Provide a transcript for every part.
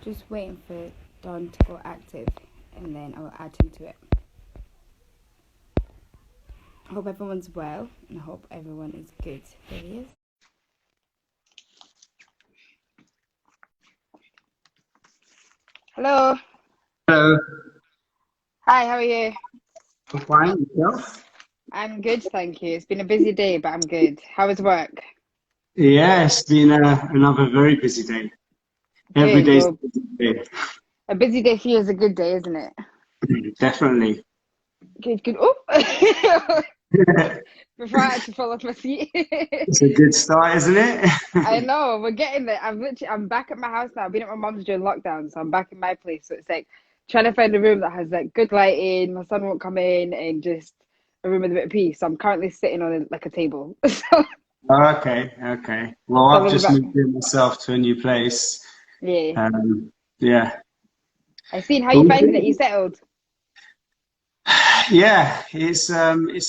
Just waiting for Don to go active and then I'll add him to it. I hope everyone's well and I hope everyone is good. There he is. Hello. Hello, Hi, how are you? I'm fine. Yourself? I'm good, thank you. It's been a busy day, but I'm good. How was work? Yeah, it's been another very busy day. Every Good. day's Well, a busy day. a busy day for you is a good day, isn't it? Definitely. Good, good. Oh! Before I had to fall off my seat. It's a good start, isn't it? I know, we're getting there. I'm back at my house now. I've been at my mum's during lockdown, so I'm back in my place. So it's like trying to find a room that has like good lighting, my son won't come in, and just a room with a bit of peace. So I'm currently sitting on like a table. So, Okay, okay. Well, so I've we'll be just back. moved in myself to a new place. Yeah. Um, yeah. I seen how But you we're finding it. You good. settled. Yeah, it's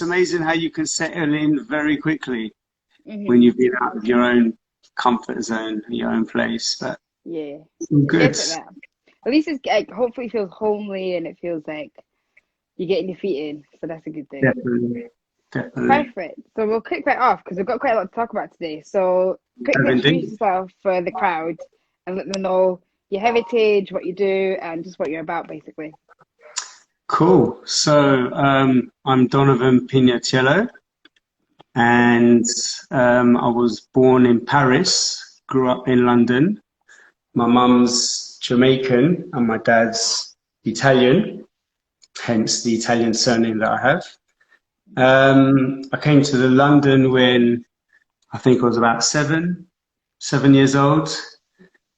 amazing how you can settle in very quickly when Hmm. you've been out of your own comfort zone, your own place. But Yeah. it's all It good. gets like that. At least it's like hopefully it feels homely and it feels like you're getting your feet in. So that's a good thing. Definitely, definitely. Perfect. So we'll kick that off because we've got quite a lot to talk about today. So quickly introduce Indeed. yourself for the crowd and let them know your heritage, what you do, and just what you're about, basically. Cool. So I'm Donovan Pignatiello, and I was born in Paris, grew up in London. My mum's Jamaican and my dad's Italian, hence the Italian surname that I have. I came to the London when I think I was about 7 years old.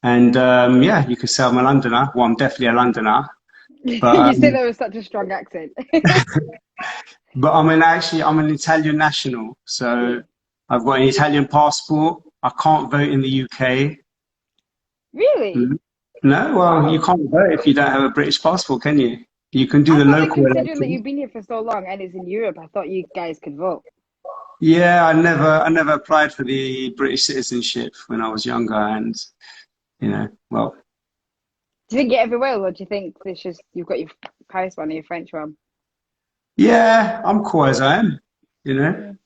And yeah, you could say I'm a Londoner. Well, I'm definitely a Londoner. But You say that with such a strong accent. I'm an Italian national, so I've got an Italian passport. I can't vote in the UK. Really? Mm. No, well, you Wow. can't vote if you don't have a British passport, can you? You can do I the thought that local considering that elections. you've been here for so long and it's in Europe, I thought you guys could vote. Yeah, I never applied for the British citizenship when I was younger, and well, Do you think you ever will, or do you think it's just you've got your Paris one or your French one? yeah, I'm cool as I am. You know, Mm.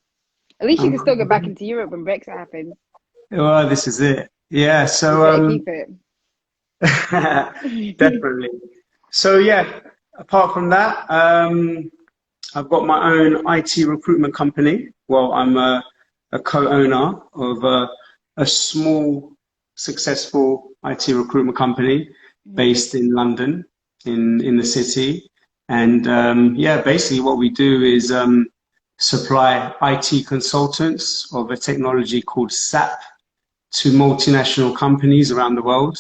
At least you I'm can still cool. get back into Europe when Brexit happens. Well, this is it. Yeah, You so better keep it. definitely. So yeah, apart from that, I've got my own IT recruitment company. Well, I'm a co-owner of a small, successful IT recruitment company Mhm. based in London, in the city. And yeah, basically what we do is supply IT consultants of a technology called SAP to multinational companies around the world.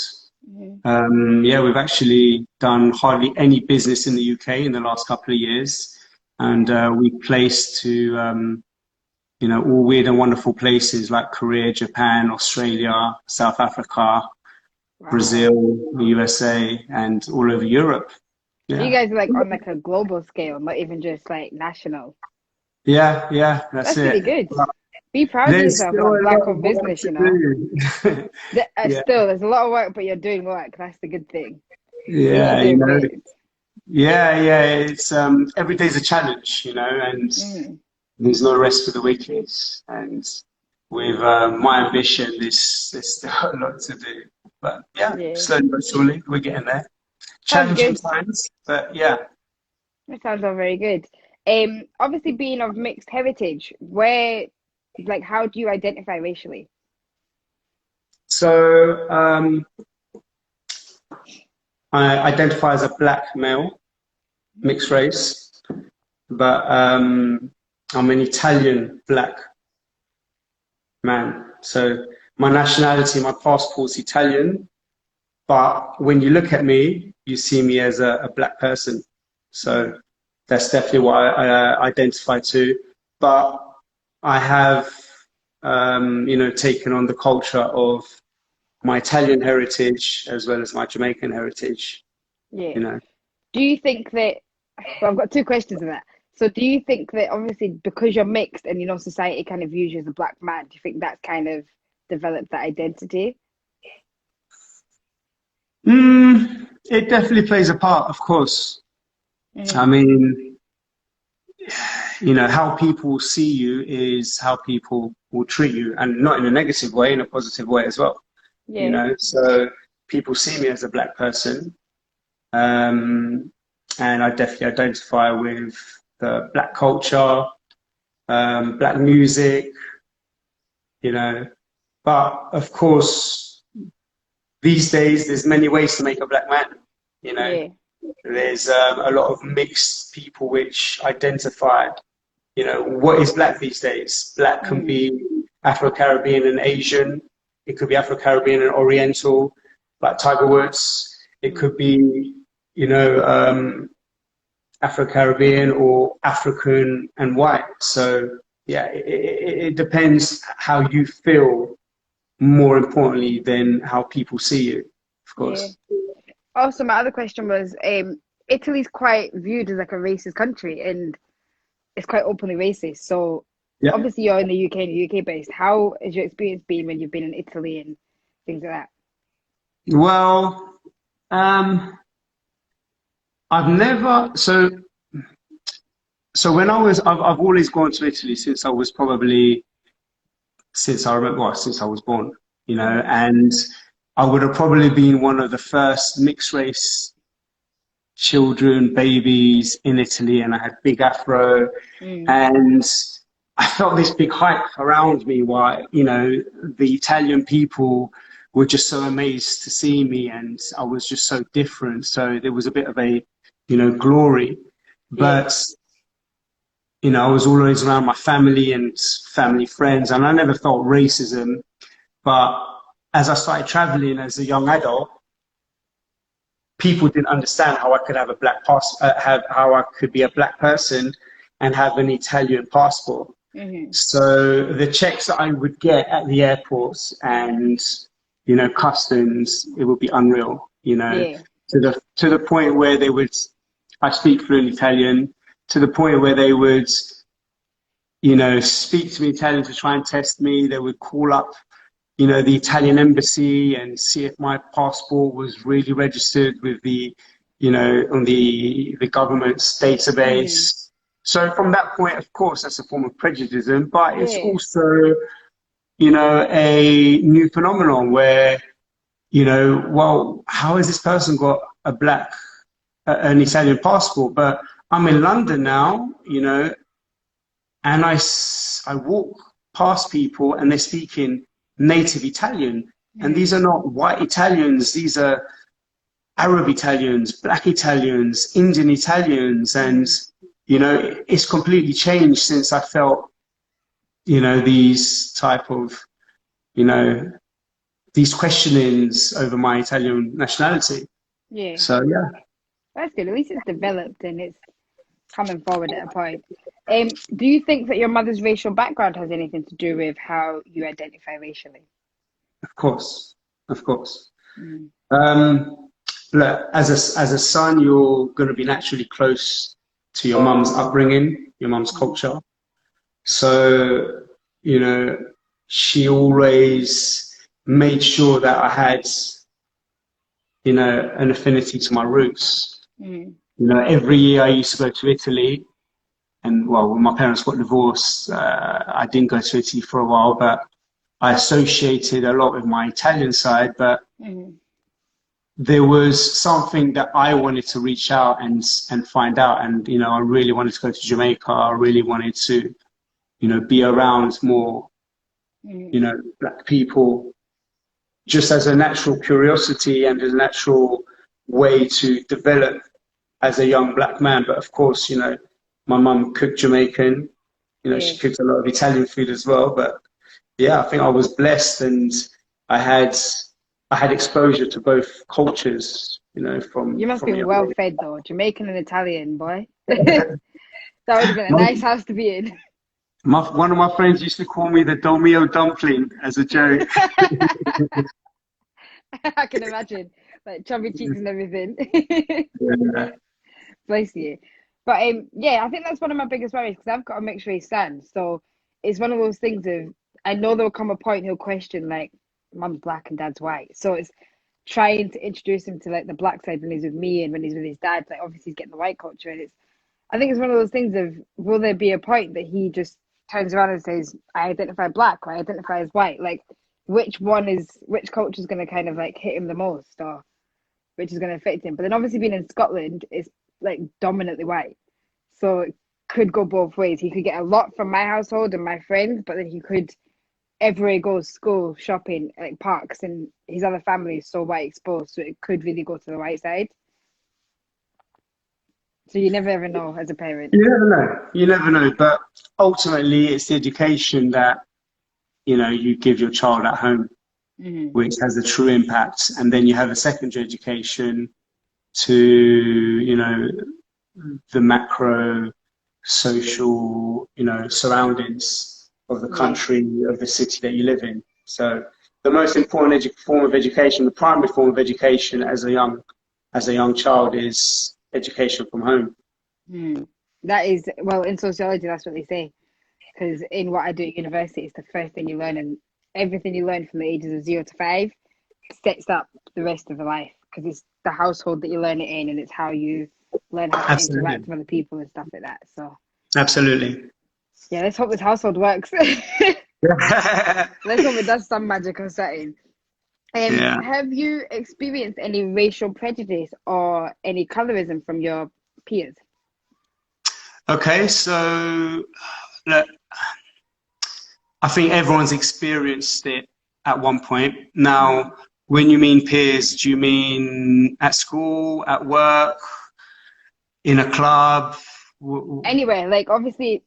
Mhm. Yeah, we've actually done hardly any business in the UK in the last couple of years, and we placed to all weird and wonderful places like Korea, Japan, Australia, South Africa, Wow. Brazil, USA, and all over Europe. So you Yeah, guys are like on like a global scale, not even just like national. yeah, yeah. That's That's really it. good. But Be proud of there's yourself for still that a lot black-owned of work business, to you know. do. Yeah, Still, there's a lot of work, but you're doing work. That's the good thing. So you're yeah, doing great. yeah, yeah. It's every day's a challenge, and Mm. there's no rest for the wicked. And with my ambition, there's still a lot to do. But yeah, Yeah. slowly but surely, we're getting there. Sounds Challenging good. times, but yeah. That sounds all very good. Obviously being of mixed heritage, like, how do you identify racially? So I identify as a black male, mixed race, but I'm an Italian black man. So my nationality, my passport's Italian, but when you look at me, you see me as a black person. Mm-hmm. So that's definitely what I identify to. But I have, taken on the culture of my Italian heritage as well as my Jamaican heritage. Yeah. You know, Do you think that, well, I've got two questions on that. So do you think that obviously because you're mixed and society kind of views you as a black man, do you think that's kind of developed that identity? It definitely plays a part, of course. I Mm-hmm. mean, how people see you is how people will treat you, and not in a negative way, in a positive way as well. Yeah, So people see me as a black person, um, and I definitely identify with the black culture, black music, you know. But of course, these days there's many ways to make a black man. You know, yeah. there's a lot of mixed people which identify. What is black these days? Black can Mm-hmm. be Afro-Caribbean and Asian. It could be Afro-Caribbean and Oriental, like Tiger Woods. It could be, Afro-Caribbean or African and white. So yeah, it depends how you feel more importantly than how people see you, of Yeah. course. Also, my other question was, Italy's quite viewed as like a racist country, and it's quite openly racist. So Yeah. obviously you're in the UK and UK based. How has your experience been when you've been in Italy and things like that? Well, um, I've never so when I've always gone to Italy since I was probably since I remember well, since I was born, Mm-hmm. and I would have probably been one of the first mixed race children, babies in Italy, and I had big afro, Mm. and I felt this big hype around me. Why, the Italian people were just so amazed to see me, and I was just so different. So there was a bit of a, glory, Yeah. but I was always around my family and family friends, and I never felt racism. But as I started traveling as a young adult, people didn't understand how I could have a black pass, have how I could be a black person and have an Italian passport. Mm-hmm. So the checks that I would get at the airports and customs, it would be unreal. Yeah. To the point where they would, I speak fluent Italian, to the point where they would speak to me Italian to try and test me. They would call up, the Italian embassy and see if my passport was really registered with on the government's Mm-hmm. database. So from that point, of course, that's a form of prejudice, but it's Yeah. also, a new phenomenon where, well, how has this person got an Italian passport? But I'm in London now, and I walk past people and they're speaking native Italian. And Mm-hmm. these are not white Italians, these are Arab Italians, black Italians, Indian Italians. And, Mm-hmm. it's completely changed since I felt, these type of, you know, these questionings over my Italian nationality. Yeah. So, yeah, That's good. At least it's developed and it's coming forward at a point. Do you think that your mother's racial background has anything to do with how you identify racially? of course, of course. Mm. Um, Look, as a son, you're going to be naturally close to your mum's upbringing, your mum's Mm. culture. So, you know, she always made sure that I had, an affinity to my roots. Mm. Every year I used to go to Italy, and well, when my parents got divorced, I didn't go to Italy for a while, but I associated a lot with my Italian side, but Mm. there was something that I wanted to reach out and find out. And, I really wanted to go to Jamaica. I really wanted to, be around more, Mm. black people just as a natural curiosity and as a natural way to develop as a young black man. But of course, my mum cooked Jamaican, Yeah. she cooked a lot of Italian food as well. But yeah, I think I was blessed and I had I had exposure to both cultures, You must from be a young well age. fed though, Jamaican and Italian, boy. That would have been a My, nice house to be in. one of my friends used to call me the Domio dumpling as a joke. I can imagine, like chubby cheeks and everything. Yeah. Bless you. But yeah, I think that's one of my biggest worries because I've got a mixed race son. So it's one of those things of I know there'll come a point he'll question like mum's black and dad's white. So it's trying to introduce him to like the black side when he's with me and when he's with his dad. Like obviously he's getting the white culture, and I think it's one of those things of, will there be a point that he just turns around and says, I identify black or I identify as white? Like, which culture is going to kind of like hit him the most, or which is going to affect him? But then obviously being in Scotland, it's like dominantly white. So it could go both ways. He could get a lot from my household and my friends, but then he could, everywhere he goes, school, shopping, like parks, and his other family is so white exposed. So it could really go to the white side. So you never ever know as a parent. You never know. You never know. But ultimately, it's the education that, you know, you give your child at home, which has a true impact. And then you have a secondary education to, you know, the macro social, you know, surroundings of the country, of the city that you live in. So the most important form of education, the primary form of education as a young child, is education from home. That is, well, in sociology, that's what they say. Because in what I do at university, it's the first thing you learn, and everything you learn from the ages of 0 to 5 sets up the rest of the life. Because it's the household that you learn it in, and it's how you learn how to interact with other people and stuff like that. So absolutely. Yeah, let's hope this household works. Let's hope it does some magic or something. Have you experienced any racial prejudice or any colorism from your peers? Okay, so look, I think everyone's experienced it at one point. Now, when you mean peers, do you mean at school, at work, in a club? Anywhere. Like, obviously,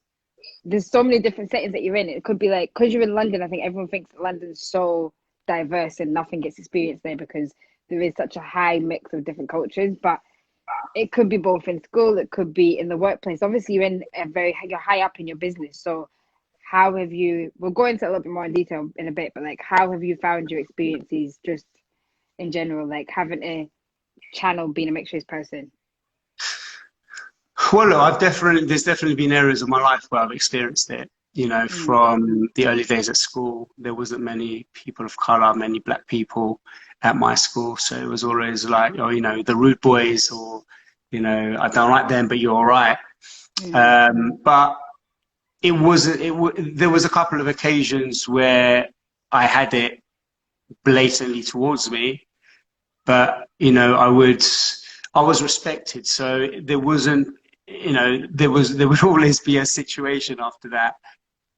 there's so many different settings that you're in. It could be like, because you're in London, I think everyone thinks that London's so diverse and nothing gets experienced there because there is such a high mix of different cultures. But it could be both in school, it could be in the workplace. Obviously, you're high up in your business. So how have you, we'll go into a little bit more in detail in a bit, but like, how have you found your experiences just in general, like having a channel being a mixed race person? Well, look, there's definitely been areas of my life where I've experienced it. You know, from the early days at school, there wasn't many people of color, many black people at my school. So it was always like, oh, you know, the rude boys, or, you know, I don't like them, but you're all right. But there was a couple of occasions where I had it blatantly towards me, but, you know, I was respected. So there wasn't, you know, there would always be a situation after that.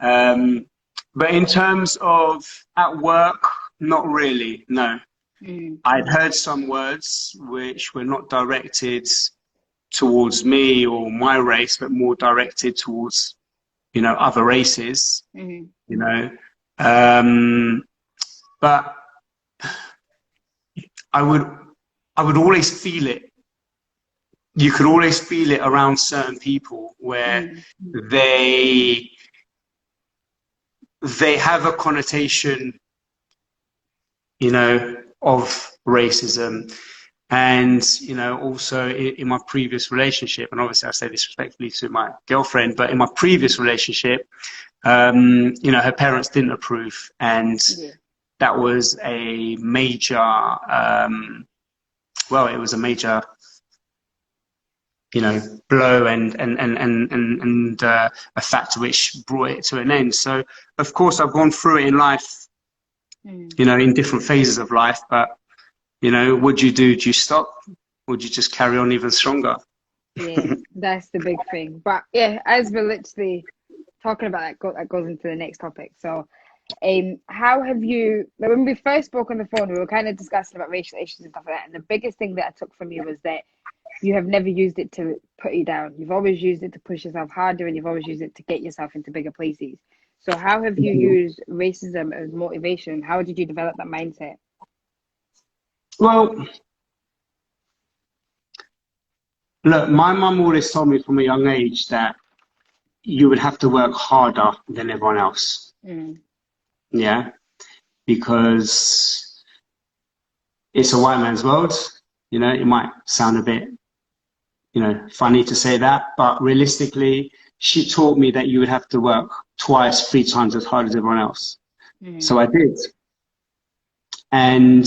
But in terms of at work, not really, no. I'd heard some words which were not directed towards me or my race, but more directed towards, you know, other races, you know. But I would always feel it. You could always feel it around certain people where they have a connotation, you know, of racism. And, you know, also in my previous relationship, and obviously I say this respectfully to my girlfriend, but in my previous relationship, you know, her parents didn't approve. And that was a major, it was a major, you know, blow and a factor which brought it to an end. So, of course, I've gone through it in life, you know, in different phases of life. But, you know, what do? Do you stop? Or do you just carry on even stronger? Yeah, that's the big thing. But yeah, as we're literally talking about that goes into the next topic. So, how have you, like, when we first spoke on the phone, we were kind of discussing about racial issues and stuff like that. And the biggest thing that I took from you was that you have never used it to put you down. You've always used it to push yourself harder, and you've always used it to get yourself into bigger places. So how have you used racism as motivation? How did you develop that mindset? Well, look, my mum always told me from a young age that you would have to work harder than everyone else. Yeah, because it's a white man's world. You know, it might sound a bit, you know, funny to say that, but realistically, she taught me that you would have to work twice, 3 times as hard as everyone else. So I did. And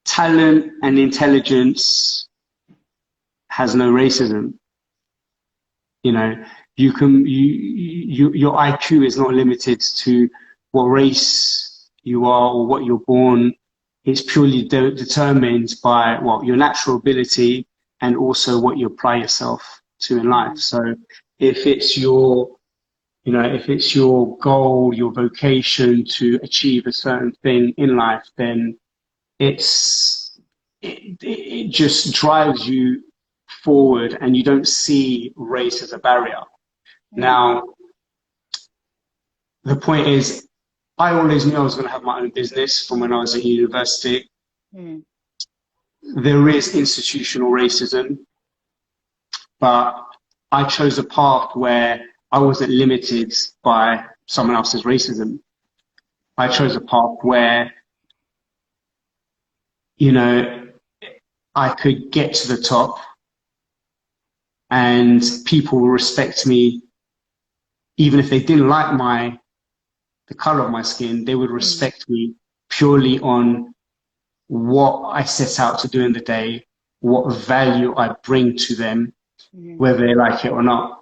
talent and intelligence has no racism. You know, your IQ is not limited to what race you are or what you're born. It's purely determined by, well, your natural ability and also what you apply yourself to in life. So if it's your, you know, if it's your goal, your vocation to achieve a certain thing in life, then it just drives you forward, and you don't see race as a barrier. Now, the point is, I always knew I was going to have my own business from when I was at university. There is institutional racism, but I chose a path where I wasn't limited by someone else's racism. I chose a path where, you know, I could get to the top and people will respect me. Even if they didn't like the color of my skin, they would respect me purely on what I set out to do in the day, what value I bring to them, whether they like it or not.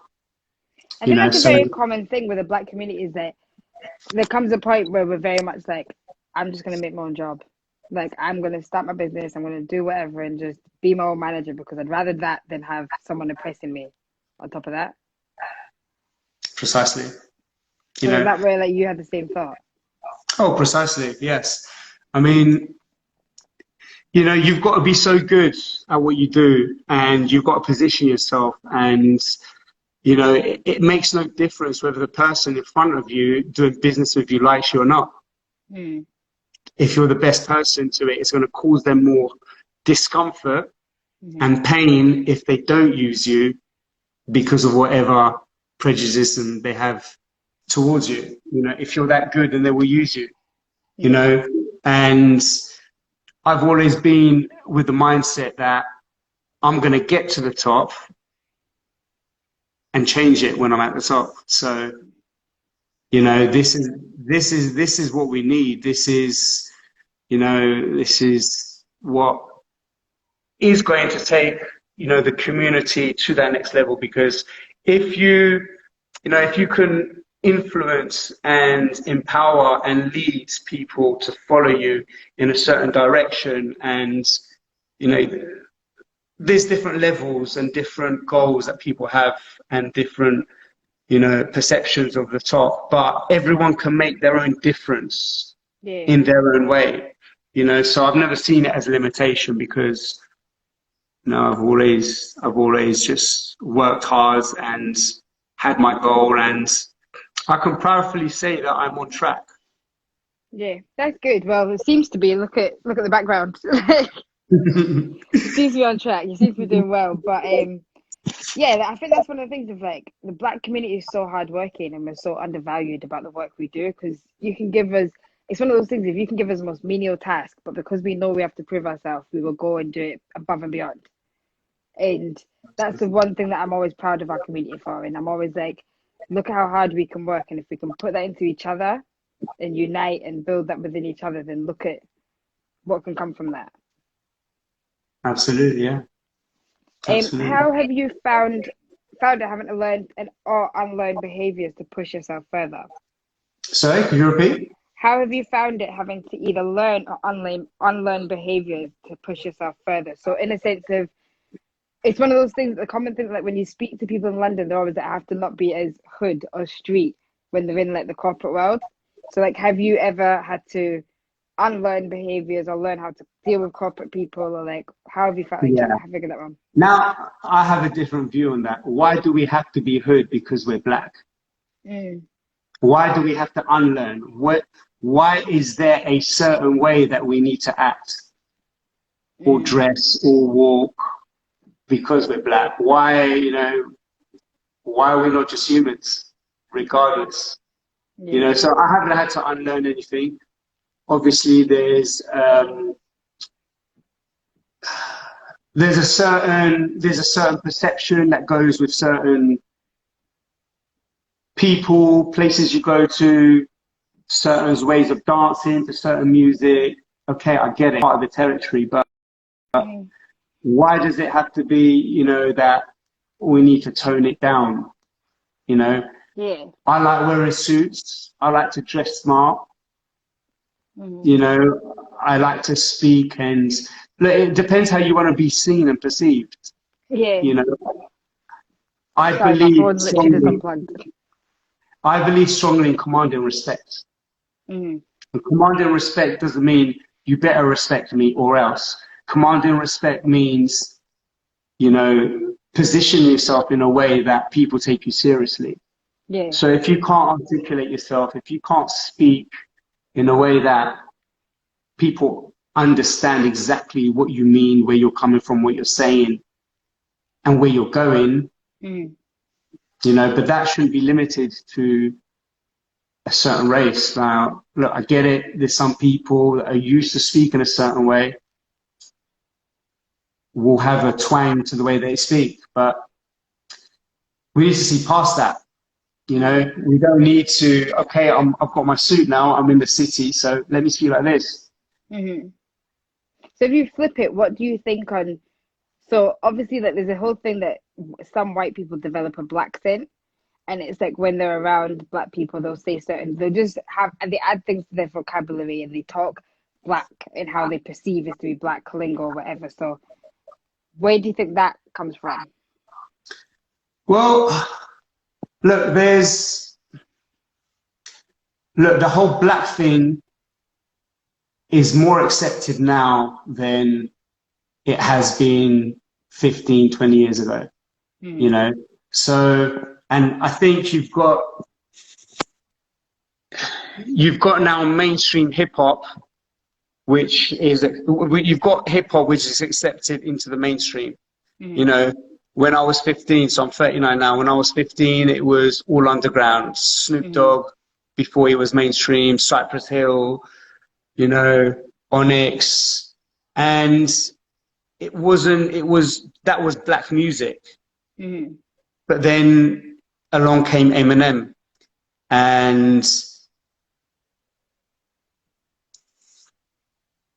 I think that's a very common thing with the Black community, is that there comes a point where we're very much like, I'm just going to make my own job. Like, I'm going to start my business, I'm going to do whatever and just be my own manager, because I'd rather that than have someone oppressing me on top of that. Precisely. So in that way, like, you had the same thought. Oh, precisely. Yes. I mean, you know, you've got to be so good at what you do, and you've got to position yourself, and, you know, it makes no difference whether the person in front of you doing business with you likes you or not. If you're the best person to it, it's going to cause them more discomfort and pain if they don't use you because of whatever prejudice they have towards you. You know, if you're that good, then they will use you, you know. And I've always been with the mindset that I'm going to get to the top and change it when I'm at the top. So, you know, this is what we need. This is, you know, this is what is going to take, you know, the community to that next level. Because if you know, if you can influence and empower and lead people to follow you in a certain direction, and, you know, there's different levels and different goals that people have and different, you know, perceptions of the top, but everyone can make their own difference in their own way, you know. So I've never seen it as a limitation, because, you know, I've always just worked hard and had my goal, and I can proudly say that I'm on track. Yeah, that's good. Well, it seems to be. Look at the background. You seem to be on track. You seem to be doing well. But yeah, I think that's one of the things of, like, the Black community is so hardworking, and we're so undervalued about the work we do, because you can give us. It's one of those things. If you can give us the most menial task, but because we know we have to prove ourselves, we will go and do it above and beyond. And that's the one thing that I'm always proud of our community for. And I'm always like, look at how hard we can work, and if we can put that into each other and unite and build that within each other, then look at what can come from that. Absolutely, yeah. Absolutely. How have you found it having to learn or unlearn behaviors to push yourself further? Sorry, can you repeat? How have you found it having to either learn or unlearn behaviors to push yourself further? So in a sense of, it's one of those things, the common thing, like when you speak to people in London, they're always like, I have to not be as hood or street when they're in, like, the corporate world. So, like, have you ever had to unlearn behaviors or learn how to deal with corporate people, or, like, how have you found, like, have figured that one? Now, I have a different view on that. Why do we have to be hood because we're Black? Why do we have to unlearn? Why is there a certain way that we need to act or dress or walk because we're Black? Why, you know, why are we not just humans, regardless? You know, so I haven't had to unlearn anything. Obviously, there's a certain perception that goes with certain people, places you go to, certain ways of dancing to certain music, okay, I get it, part of the territory, but Mm. why does it have to be, that we need to tone it down? You know, Yeah. I like wearing suits. I like to dress smart. Mm. You know, I like to speak, and look, it depends how you want to be seen and perceived. Yeah. You know, I Sorry, my believe phone's literally just strongly. unplugged. I believe strongly in command and respect. Mm. And command and respect doesn't mean you better respect me or else. Command and respect means, position yourself in a way that people take you seriously. Yeah. So if you can't articulate yourself, if you can't speak in a way that people understand exactly what you mean, where you're coming from, what you're saying, and where you're going, Mm. but that shouldn't be limited to a certain race. Now, look, I get it. There's some people that are used to speaking a certain way, will have a twang to the way they speak, but we need to see past that. Yeah. We don't need to, okay, I've got my suit now, I'm in the city, so let me speak like this. Mm-hmm. So if you flip it, what do you think on? So obviously, like there's a whole thing that some white people develop a black scent, and it's like when they're around black people, they'll say certain, they'll just have, and they add things to their vocabulary, and they talk black and how they perceive it to be black lingo or whatever. So where do you think that comes from? Well, look, the whole black thing is more accepted now than it has been 15, 20 years ago, you Mm. know? So, and I think you've got now mainstream hip hop, you've got hip hop, which is accepted into the mainstream. You Mm. know, when I was 15, so I'm 39 now, when I was 15, it was all underground. Snoop Mm. Dogg, before he was mainstream, Cypress Hill, Onyx. And that was black music. Mm. But then along came Eminem, and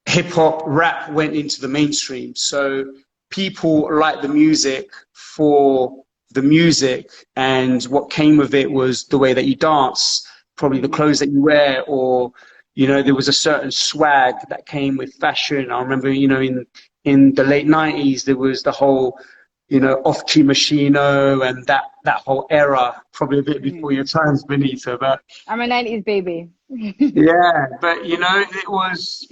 hip hop, rap went into the mainstream. So people like the music for the music, and what came with it was the way that you dance, probably the Mm. clothes that you wear, or there was a certain swag that came with fashion. I remember, in the late '90s, there was the whole, off-key Machino and that whole era, probably a bit before Mm. your times, Benita, but I'm a 90s baby. yeah, but it was,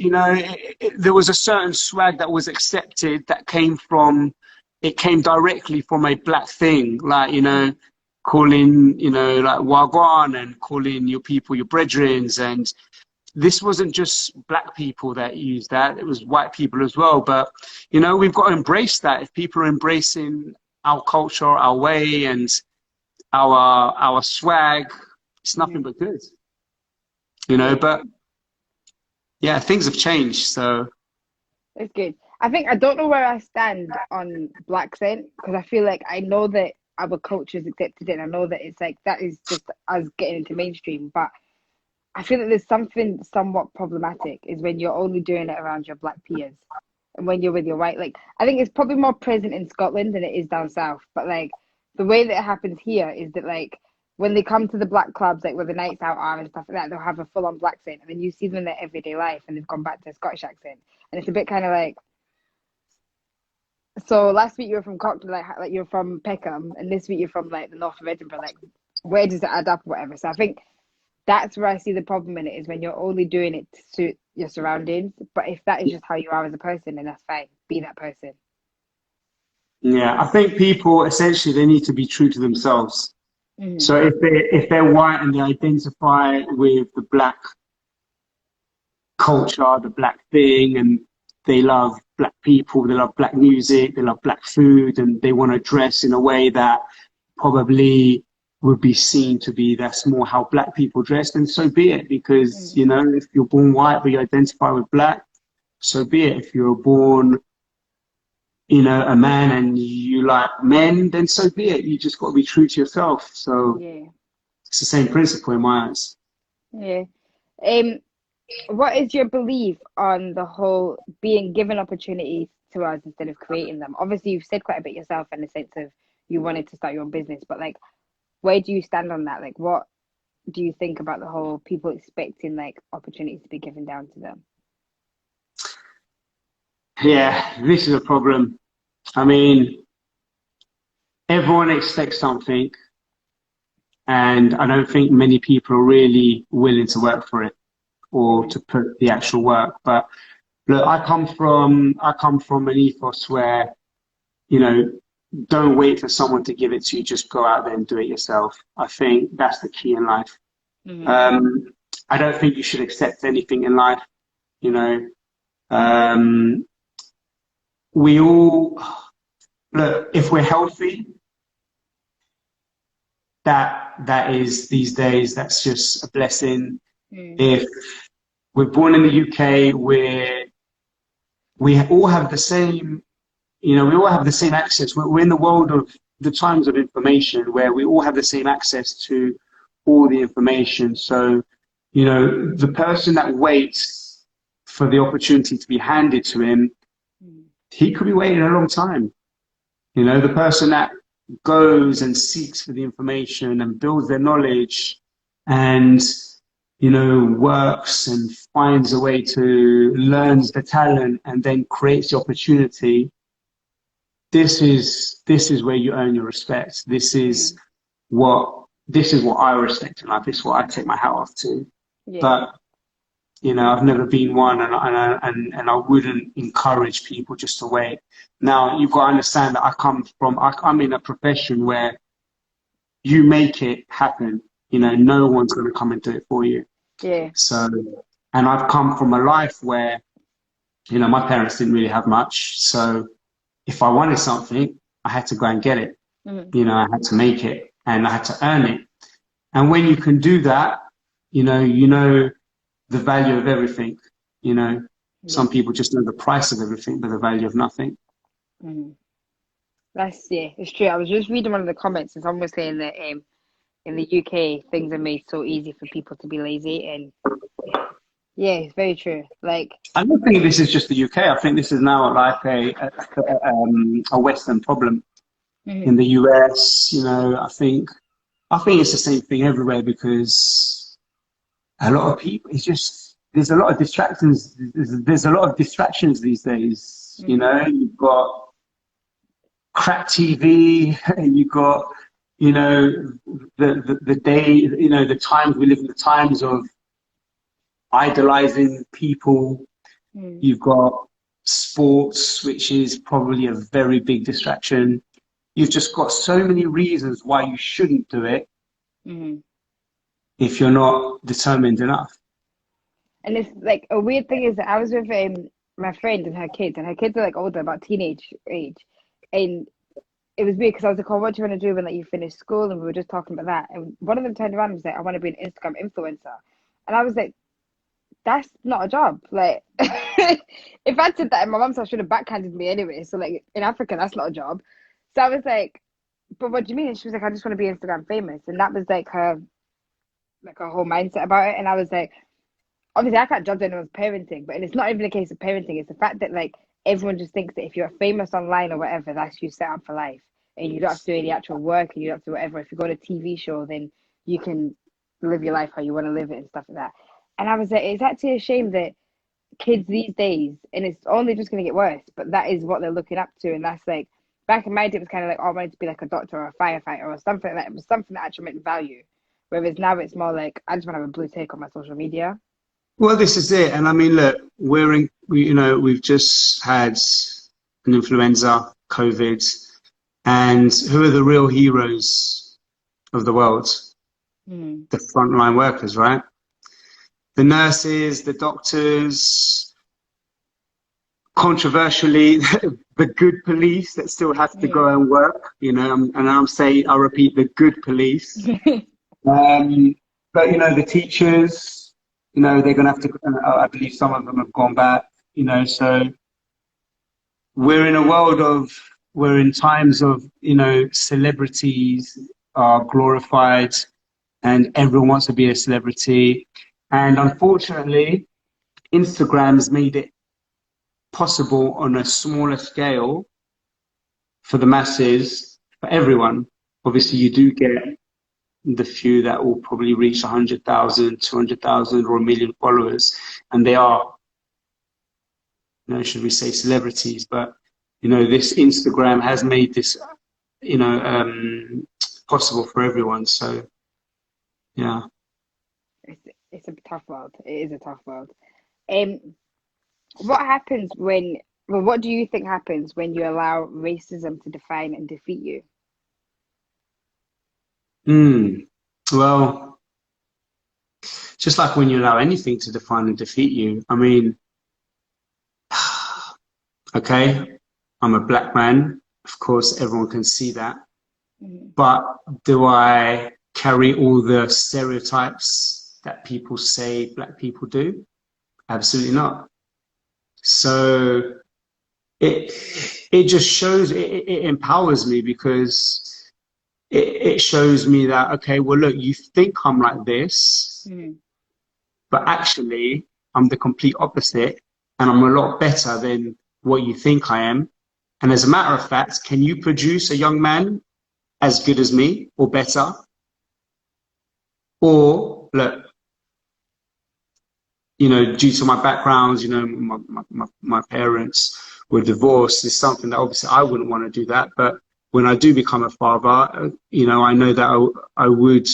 there was a certain swag that was accepted that it came directly from a black thing, like, Mm. calling, like Wagwan and calling your people your brethrens. And this wasn't just black people that used that, it was white people as well. But, we've got to embrace that. If people are embracing our culture, our way, and our swag, it's nothing Mm. but good, Yeah. but yeah, things have changed. So It's good. I think I don't know where I stand on black scent because I feel like I know that our culture has accepted it and I know that it's like that is just us getting into mainstream. But I feel that there's something somewhat problematic is when you're only doing it around your black peers and when you're with your white. Like I think it's probably more present in Scotland than it is down south. But like the way that it happens here is that like when they come to the black clubs, like where the nights out are and stuff like that, they'll have a full on black scent and then you see them in their everyday life and they've gone back to a Scottish accent. And it's a bit kind of like so last week you were from Cockney, like you're from Peckham, and this week you're from like the north of Edinburgh. Like, where does it add up, or whatever? So I think that's where I see the problem in it is when you're only doing it to suit your surroundings. But if that is just how you are as a person, then that's fine. Be that person. yeah, I think people essentially they need to be true to themselves. Mm-hmm. So if they're white and they identify with the black culture, the black thing, and they love black people, they love black music, they love black food, and they want to dress in a way that probably would be seen to be that's more how black people dress, then so be it. Because, Mm-hmm. if you're born white but you identify with black, so be it. If you're born, a man and you like men, then so be it. You just got to be true to yourself. So Yeah, it's the same principle in my eyes. yeah. Um, What is your belief on the whole being given opportunities to us instead of creating them? Obviously, you've said quite a bit yourself in the sense of you wanted to start your own business, but like, where do you stand on that? Like, what do you think about the whole people expecting like opportunities to be given down to them? Yeah, this is a problem. I mean, everyone expects something, and I don't think many people are really willing to work for it or Mm-hmm. to put the actual work. But look, I come from an ethos where, you know, don't wait for someone to give it to you, just go out there and do it yourself. I think that's the key in life. Mm-hmm. Um, I don't think you should accept anything in life, you know. Um, we all look, if we're healthy, that is these days, that's just a blessing. Mm. If we're born in the UK, we all have the same, we all have the same access. We're in the world of the times of information where we all have the same access to all the information. So, the person that waits for the opportunity to be handed to him, Mm. he could be waiting a long time. The person that goes and seeks for the information and builds their knowledge and, works and finds a way to learns the talent and then creates the opportunity. This is where you earn your respect. Mm. This is what I respect in life. This is what I take my hat off to. Yeah. But I've never been one, and I wouldn't encourage people just to wait. Now, you've got to understand that I'm in a profession where you make it happen. No one's going to come and do it for you. Yeah. So, and I've come from a life where, my parents didn't really have much. So if I wanted something, I had to go and get it. Mm. I had to make it and I had to earn it. And when you can do that, you know the value of everything. You know, Yeah. some people just know the price of everything, but the value of nothing. Mm. That's yeah, it's true. I was just reading one of the comments and someone was saying that in the UK things are made so easy for people to be lazy and yeah, it's very true. Like I don't think this is just the UK. I think this is now like a Western problem. In mhm. the US, I think it's the same thing everywhere because a lot of people, there's a lot of distractions. There's a lot of distractions these days. Mhm. You've got crap TV, and you've got, the day, the times we live in, the times of idolizing people. Mhm. You've got sports, which is probably a very big distraction. You've just got so many reasons why you shouldn't do it Mhm. if you're not determined enough. And it's like a weird thing is that I was with my friend and her kids are like older, about teenage age, and it was weird because I was like, "Oh, what do you want to do when like you finish school?" And we were just talking about that, and one of them turned around and was like, "I want to be an Instagram influencer," and I was like, "That's not a job." Like, if I did that in my mum's house, should have backhanded me anyway. So like in Africa, that's not a job. So I was like, "But what do you mean?" And she was like, "I just want to be Instagram famous," and that was like her whole mindset about it. And I was like, obviously I can't judge anyone's parenting, but and it's not even a case of parenting. It's the fact that like everyone just thinks that if you're famous online or whatever, that's you set up for life, and you don't have to do any actual work, and you don't have to do whatever. If you go on a TV show, then you can live your life how you want to live it and stuff like that. And I was like, it's actually a shame that kids these days, and it's only just going to get worse, but that is what they're looking up to, and that's like back in my day, it was kind of like, oh, I wanted to be like a doctor or a firefighter or something like that. It was something that actually meant value. Whereas now it's more like I just want to have a blue tick on my social media. Well, this is it. And I mean, look, we've just had an influenza, COVID, and who are the real heroes of the world? Mm. The frontline workers, right? The nurses, the doctors, controversially, the good police that still have to go Mm. and work, and I'm saying, I repeat, the good police. Um, but, the teachers, they're going to have to, I believe some of them have gone back, so we're in times of, celebrities are glorified and everyone wants to be a celebrity. And unfortunately, Instagram's made it possible on a smaller scale for the masses, for everyone. Obviously, you do get the few that will probably reach 100,000, 200,000, or a million followers, and they are, should we say celebrities? But, this Instagram has made this, possible for everyone. So, yeah. It's a tough world. It is a tough world. Um, what happens when? Well, what do you think happens when you allow racism to define and defeat you? Well, just like when you allow anything to define and defeat you, I mean, okay, I'm a black man. Of course, everyone can see that. Mm. But do I carry all the stereotypes that people say black people do? Absolutely not. So it just shows, it empowers me, because it shows me that, okay, well, look, you think I'm like this, but actually I'm the complete opposite, and I'm a lot better than what you think I am. And as a matter of fact, can you produce a young man as good as me or better? Or look, due to my backgrounds, my parents were divorced, is something that obviously I wouldn't want to do that. But when I do become a father, I know that I would,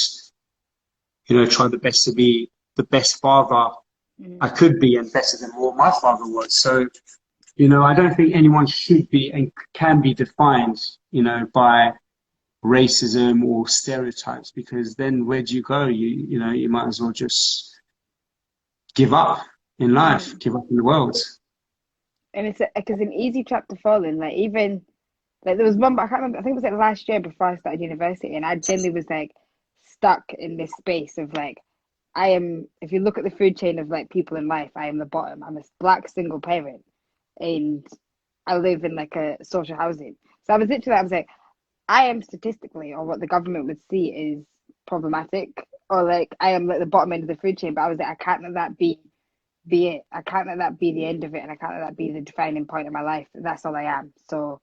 try the best to be the best father I could be, and better than what my father was. So, I don't think anyone should be and can be defined, by racism or stereotypes, because then where do you go? You might as well just give up in life, give up in the world. And it's an easy trap to fall in. Like, even like there was one, but I can't remember. I think it was like last year before I started university, and I generally was like stuck in this space of like, I am. If you look at the food chain of like people in life, I am the bottom. I'm a black single parent, and I live in like a social housing. So I was literally, I was like, I am statistically, or what the government would see is problematic, or like I am like the bottom end of the food chain. But I was like, I can't let that be it. I can't let that be the end of it, and I can't let that be the defining point of my life. That's all I am. So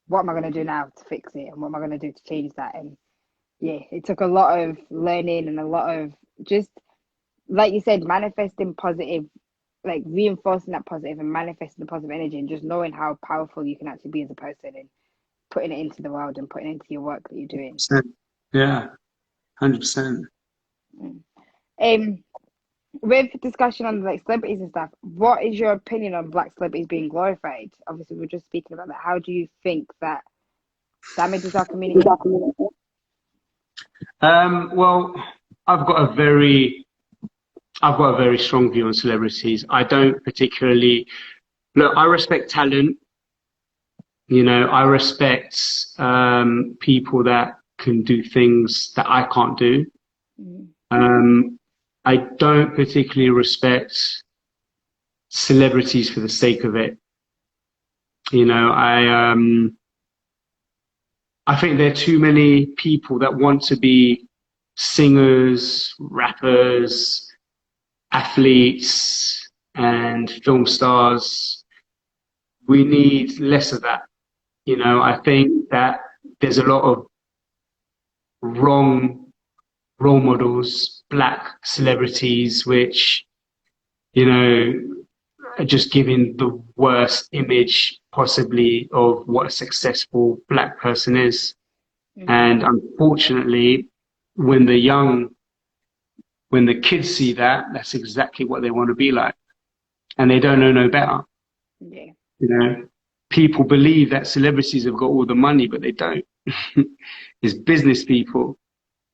what am I going to do now to fix it, and what am I going to do to change that? And yeah, it took a lot of learning and a lot of just, like you said, manifesting positive, like reinforcing that positive and manifesting the positive energy, and just knowing how powerful you can actually be as a person, and putting it into the world and putting it into your work that you're doing. Yeah, 100%. Um, with discussion on like celebrities and stuff, what is your opinion on black celebrities being glorified? Obviously, we're just speaking about that. How do you think that damages our community? Well, I've got a very, I've got a very strong view on celebrities. I don't particularly look. I respect talent. I respect people that can do things that I can't do. I don't particularly respect celebrities for the sake of it. I think there are too many people that want to be singers, rappers, athletes, and film stars. We need less of that. I think that there's a lot of wrong role models, black celebrities, which, are just giving the worst image possibly of what a successful black person is. And unfortunately, when when the kids see that, that's exactly what they want to be like. And they don't know no better. Yeah. People believe that celebrities have got all the money, but they don't. It's business people,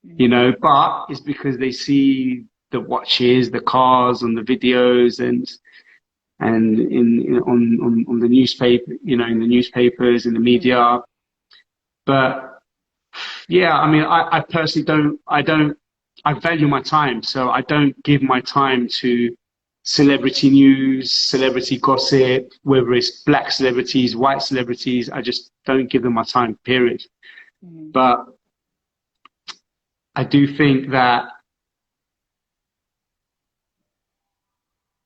but it's because they see the watches, the cars, and the videos, and on the newspaper, in the newspapers, in the media. But yeah, I mean, I personally I value my time, so I don't give my time to celebrity news, celebrity gossip, whether it's black celebrities, white celebrities. I just don't give them my time, period. But I do think that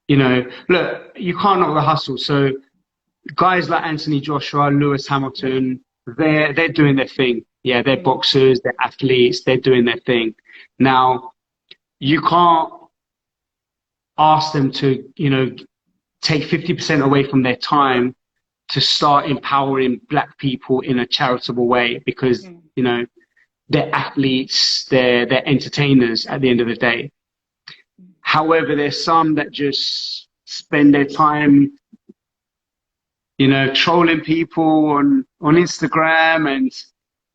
You know, look, you can't knock the hustle. So guys like Anthony Joshua, Lewis Hamilton, they're doing their thing. Yeah, they're Mm, boxers, they're athletes, they're doing their thing. Now, you can't ask them to, take 50% away from their time to start empowering black people in a charitable way because, mm, they're athletes, they're entertainers at the end of the day. However, there's some that just spend their time, trolling people on Instagram and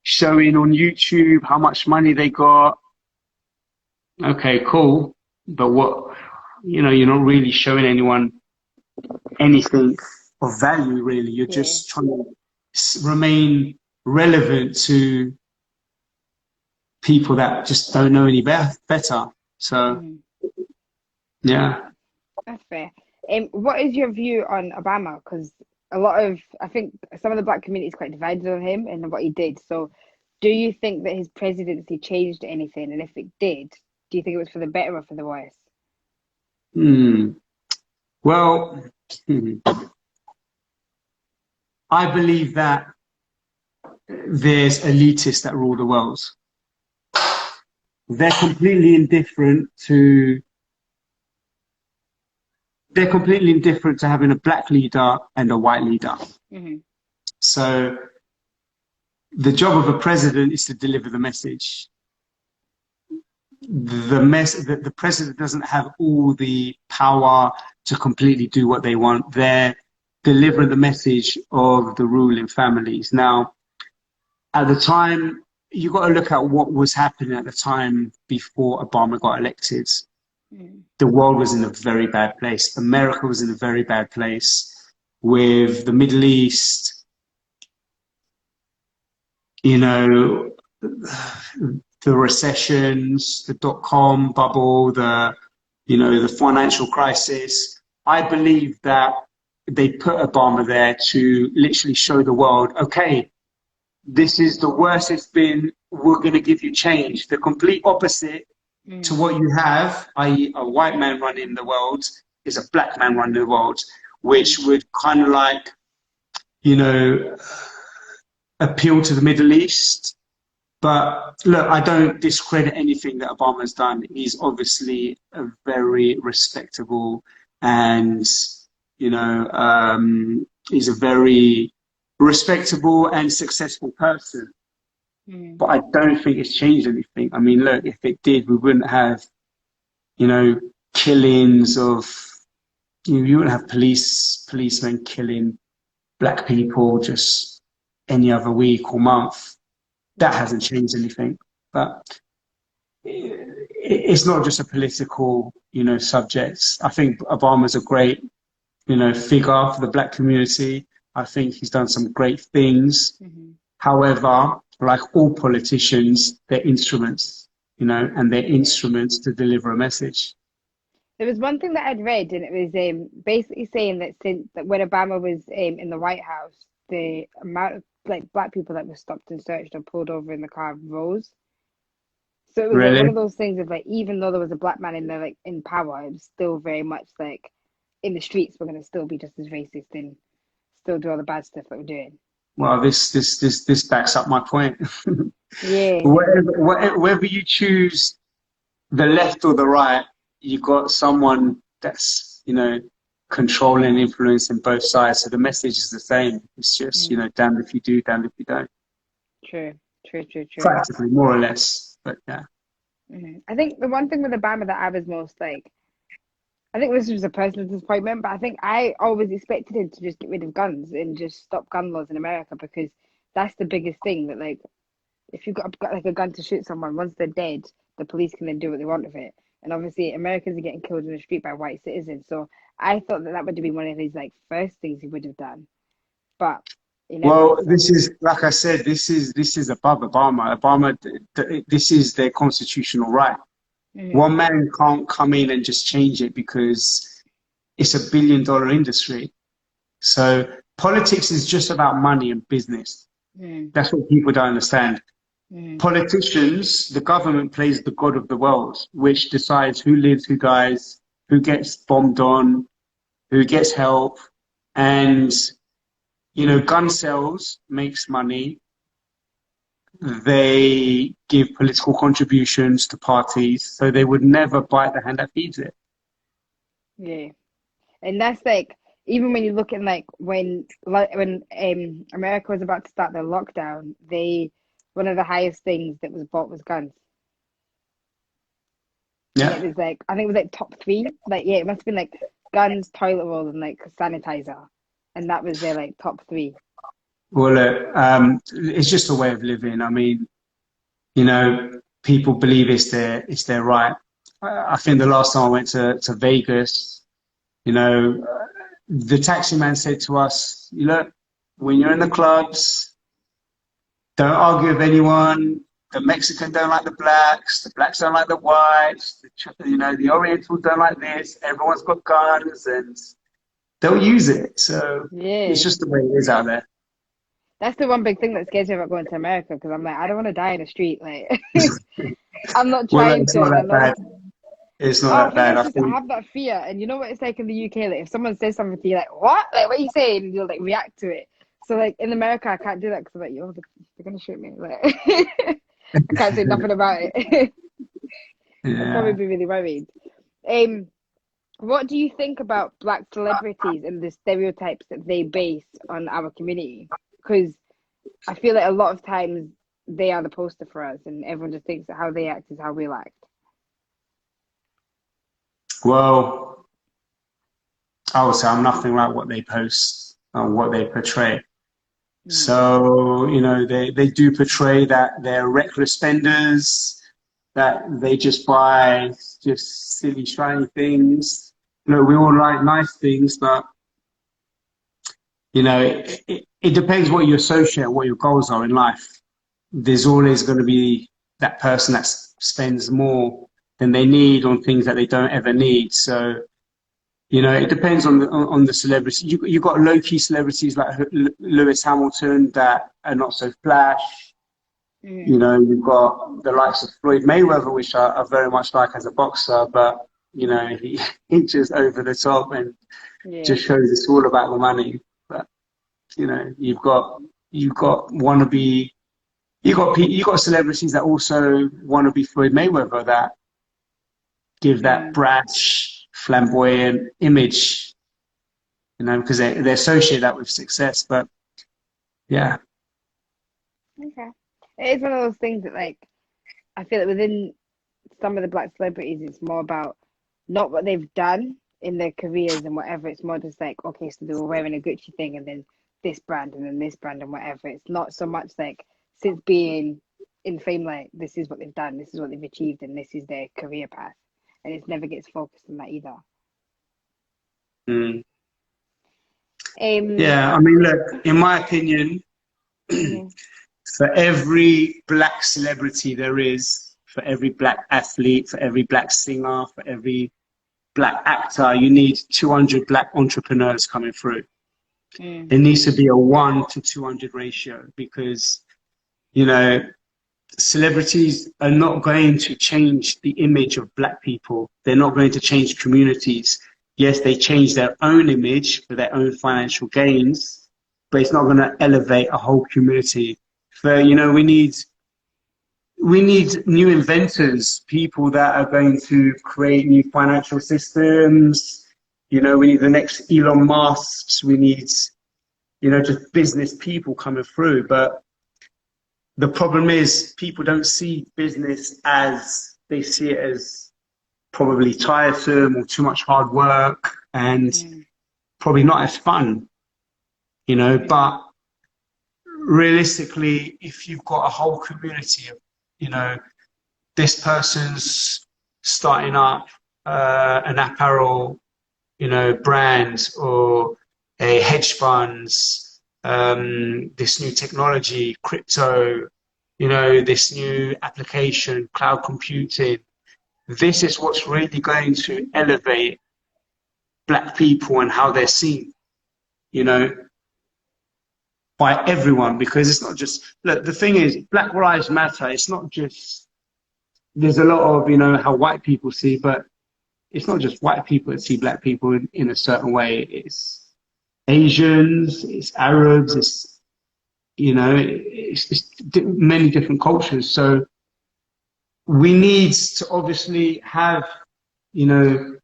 showing on YouTube how much money they got. Okay, cool. But what, you're not really showing anyone anything of value, really. You're yeah. just trying to remain relevant to people that just don't know any better. So, Mm. yeah. That's fair. What is your view on Obama? Because I think some of the black community is quite divided on him and what he did. So, do you think that his presidency changed anything? And if it did, do you think it was for the better or for the worse? Hmm. Well, I believe that there's elitists that rule the world. They're completely indifferent to they're completely indifferent to having a black leader and a white leader. Hmm. So the job of a president is to deliver the message. The president doesn't have all the power to completely do what they want. They're delivering the message of the ruling families. Now, at the time, you got to look at what was happening at the time before Obama got elected. Mm. The world was in a very bad place. America was in a very bad place with the Middle East, you know, the recessions, the dot-com bubble, the financial crisis. I believe that they put Obama there to literally show the world, okay, this is the worst it's been. We're going to give you change. The complete opposite to Mm. what you have, i.e., a white man running the world, is a black man running the world, which Mm. would kind of like, you know, appeal to the Middle East. But look, I don't discredit anything that Obama's done. He's obviously a very respectable and, he's a very respectable and successful person. Mm. But I don't think it's changed anything. I mean, look, if it did, we wouldn't have, killings of, you wouldn't have policemen killing black people just any other week or month. That Mm. hasn't changed anything. But it's not just a political, subject. I think Obama's a great, figure for the black community. I think he's done some great things. Hmm. However, like all politicians, they're instruments, and they're Yeah. instruments to deliver a message. There was one thing that I'd read, and it was basically saying that since that when Obama was in the White House, the amount of like black people that were stopped and searched or pulled over in the car rose. So it was like one Really? of those things of like even though there was a black man in there like in power, it was still very much like in the streets we're gonna still be just as racist and still do all the bad stuff that we're doing. Well, this backs up my point. Yeah. Whether you choose the left or the right, you got someone that's, controlling and influencing both sides. So the message is the same. It's just, Mm. damned if you do, damned if you don't. True. True. True. True. Practically, more or less. But yeah. I think the one thing with Obama that I was most like, I think this was a personal disappointment, but I think I always expected him to just get rid of guns and just stop gun laws in America because that's the biggest thing that like if you've got like a gun to shoot someone, once they're dead, the police can then do what they want with it. And obviously, Americans are getting killed in the street by white citizens. So I thought that would have been one of his like first things he would have done, but he never Well, did so. this is, like I said, this is above Obama. This is their constitutional right. Hmm. One man can't come in and just change it because it's $1 billion industry. So politics is just about money and business. Hmm. That's what people don't understand. Hmm. Politicians, the government plays the god of the world, which decides who lives, who dies, who gets bombed on, who gets help, and gun sales makes money. They give political contributions to parties, so they would never bite the hand that feeds it. Yeah. And that's like, even when you look at like when America was about to start their lockdown, one of the highest things that was bought was guns. And it Yeah. was like, I think it was like top three. Like, yeah, it must have been like guns, toilet roll, and like sanitizer. And that was their like top three. Well, it's just a way of living. I mean, people believe it's their right. I think the last time I went to Vegas, the taxi man said to us, look, when you're in the clubs, don't argue with anyone. The Mexican don't like the blacks don't like the whites, the Orientals don't like this. Everyone's got guns and they'll use it. So it's Yeah. just the way it is out there. That's the one big thing that scares me about going to America, because I'm like, I don't want to die in the street. Like, I'm not Well, trying it's to, not and I that know. bad. It's not Oh, I that think bad. it's I just, I think, have that fear. And you know what it's like in the UK? Like, if someone says something to you, like, what? Like, what are you saying? And you'll like react to it. So, like, in America, I can't do that because I'm like, yo, they're going to shoot me. Like, I can't say nothing about it. I'd probably yeah. be really worried. Um, what do you think about black celebrities and the stereotypes that they base on our community? Because I feel like a lot of times they are the poster for us, and everyone just thinks that how they act is how we act. Well, I would say I'm nothing like what they post or what they portray. Mm. So, they do portray that they're reckless spenders, that they just buy just silly, shiny things. We all like nice things, but, it depends what you associate, what your goals are in life. There's always going to be that person that spends more than they need on things that they don't ever need. So, it depends on the celebrity. You got low key celebrities like Lewis Hamilton that are not so flash. Mm. You've got the likes of Floyd Mayweather, which I very much like as a boxer, but he's just over the top and Yeah. just shows it's all about the money. But you've got wannabe. You got celebrities that also want to be Floyd Mayweather that give that Mm. brash, flamboyant image, because they associate that with success. But yeah, Okay. It is one of those things that, like, I feel like within some of the black celebrities, it's more about not what they've done in their careers and whatever. It's more just like, okay, so they were wearing a Gucci thing and then this brand and then this brand and whatever. It's not so much like, since being in fame, like, this is what they've done, this is what they've achieved, and this is their career path. And it never gets focused on that either. mm. Um, Yeah. I mean, look, in my opinion, yeah. for every black celebrity there is, for every black athlete, for every black singer, for every black actor, you need 200 black entrepreneurs coming through. Mm. It needs to be a 1 to 200 ratio because, you know, celebrities are not going to change the image of black people. They're not going to change communities. Yes, they change their own image for their own financial gains, but it's not going to elevate a whole community. So, we need new inventors, people that are going to create new financial systems. We need the next Elon Musks. We need, just business people coming through. But the problem is people don't see business as they see it as probably tiresome or too much hard work and Mm. probably not as fun, Mm. but realistically, if you've got a whole community of, you know, this person's starting up an apparel, brand or a hedge funds, this new technology, crypto, this new application, cloud computing. This is what's really going to elevate black people and how they're seen, you know, by everyone, because it's not just, look, the thing is, Black Lives Matter, it's not just, there's a lot of, how white people see, but it's not just white people that see black people in a certain way. It's Asians, it's Arabs, it's many different cultures. So we need to obviously have, you know,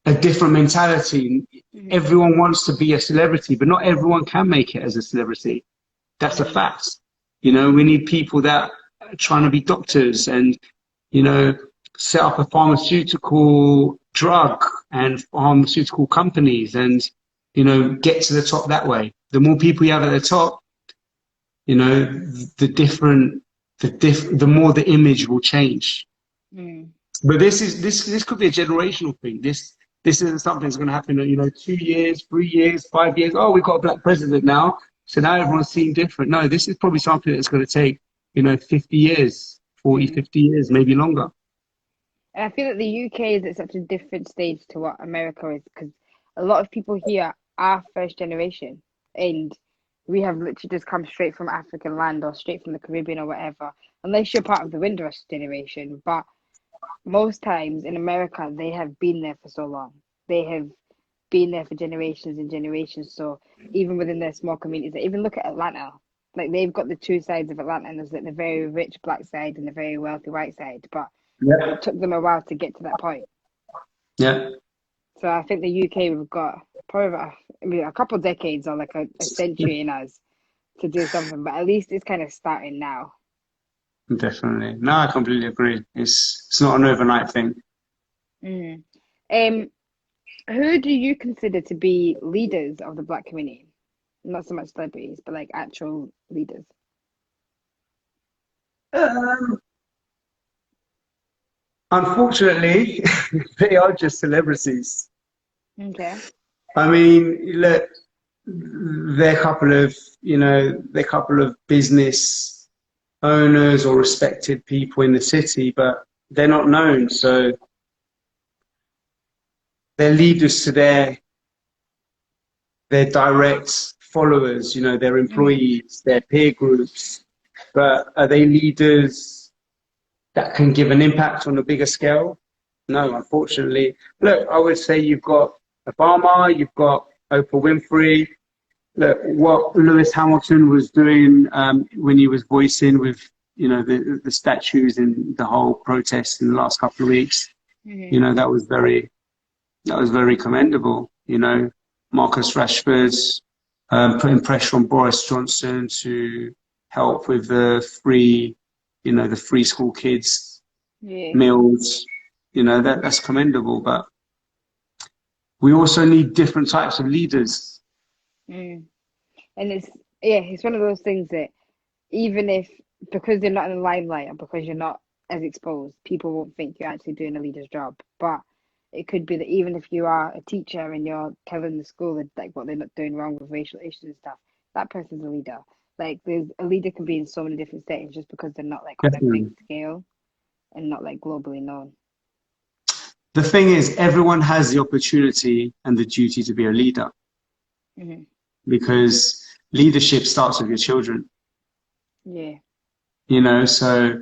a different mentality. Mm-hmm. Everyone wants to be a celebrity, but not everyone can make it as a celebrity. That's a Mm-hmm. fact. We need people that are trying to be doctors and, you know, set up a pharmaceutical drug and pharmaceutical companies and, get to the top that way. The more people you have at the top, the different, the more the image will change. Mm. But this could be a generational thing. This isn't something that's going to happen in 2 years, 3 years, 5 years. Oh, we've got a black president now, so now everyone's seeing different. No, this is probably something that's going to take 50 years, 40, Mm. 50 years, maybe longer. And I feel that the UK is at such a different stage to what America is because a lot of people here are first generation and we have literally just come straight from African land or straight from the Caribbean or whatever, unless you're part of the Windrush generation. But most times in America, they have been there for so long. They have been there for generations and generations. So even within their small communities, like, even look at Atlanta. Like they've got the two sides of Atlanta, and there's like the very rich black side and the very wealthy white side. But Yeah, it took them a while to get to that point. yeah, So I think the UK we've got probably a couple decades or like a century in us to do something, but at least it's kind of starting now. definitely. No, I completely agree. It's not an overnight thing. Mm. Um, who do you consider to be leaders of the black community? Not so much celebrities, but like actual leaders. Um, Unfortunately, they are just celebrities. Okay. I mean, look, they're a couple of, they're a couple of business owners or respected people in the city, but they're not known. So they're leaders to their direct followers, their Mm-hmm. employees, their peer groups. But are they leaders that can give an impact on a bigger scale? No, unfortunately. Look, I would say you've got Obama, you've got Oprah Winfrey. Look, what Lewis Hamilton was doing when he was voicing with, the statues and the whole protest in the last couple of weeks, Mm-hmm. that was very commendable. Marcus Rashford putting pressure on Boris Johnson to help with the free school kids Yeah. meals. That's commendable. But we also need different types of leaders. Mm. And it's one of those things that even if because you're not in the limelight and because you're not as exposed, people won't think you're actually doing a leader's job. But it could be that even if you are a teacher and you're telling the school that like what they're not doing wrong with racial issues and stuff, that person's a leader. Like there's a leader can be in so many different settings just because they're not like on a big Definitely. scale and not like globally known. The thing is, everyone has the opportunity and the duty to be a leader Hmm. because leadership starts with your children. Yeah. So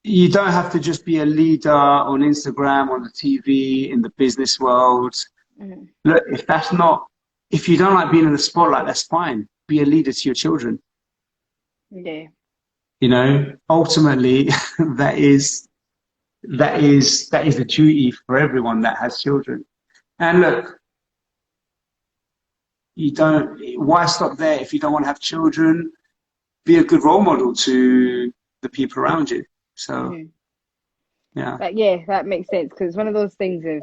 you don't have to just be a leader on Instagram, on the TV, in the business world. Hmm. Look, if you don't like being in the spotlight, that's fine. Be a leader to your children. Yeah. Ultimately, that is that is a duty for everyone that has children. And look, you don't. Why stop there if you don't want to have children? Be a good role model to the people around you. So Hmm. yeah, But yeah, that makes sense because it's one of those things of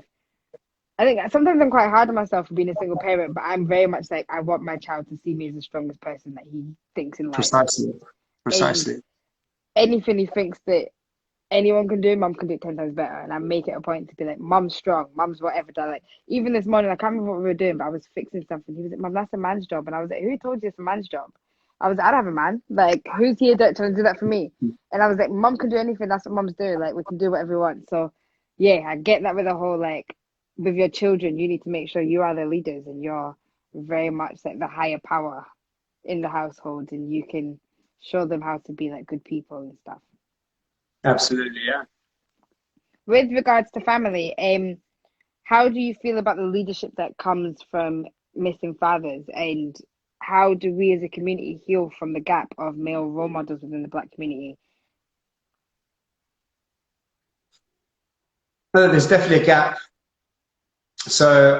I think sometimes I'm quite hard on myself for being a single parent, but I'm very much like I want my child to see me as the strongest person that he thinks in life. precisely, And precisely. anything he thinks that anyone can do, mum can do it 10 times better. And I make it a point to be like, mum's strong, mum's whatever. Like even this morning, I can't remember what we were doing, but I was fixing something. He was like, mum, that's a man's job. And I was like, who told you it's a man's job? I was like, I don't have a man. Like, who's here trying to do that for me? And I was like, mum can do anything. That's what mums do. Like, we can do whatever we want. So, yeah, I get that with the whole, like, with your children, you need to make sure you are the leaders and you're very much like the higher power in the household and you can show them how to be like good people and stuff. Absolutely, yeah. With regards to family, how do you feel about the leadership that comes from missing fathers, and how do we as a community heal from the gap of male role models within the Black community? There's definitely a gap. So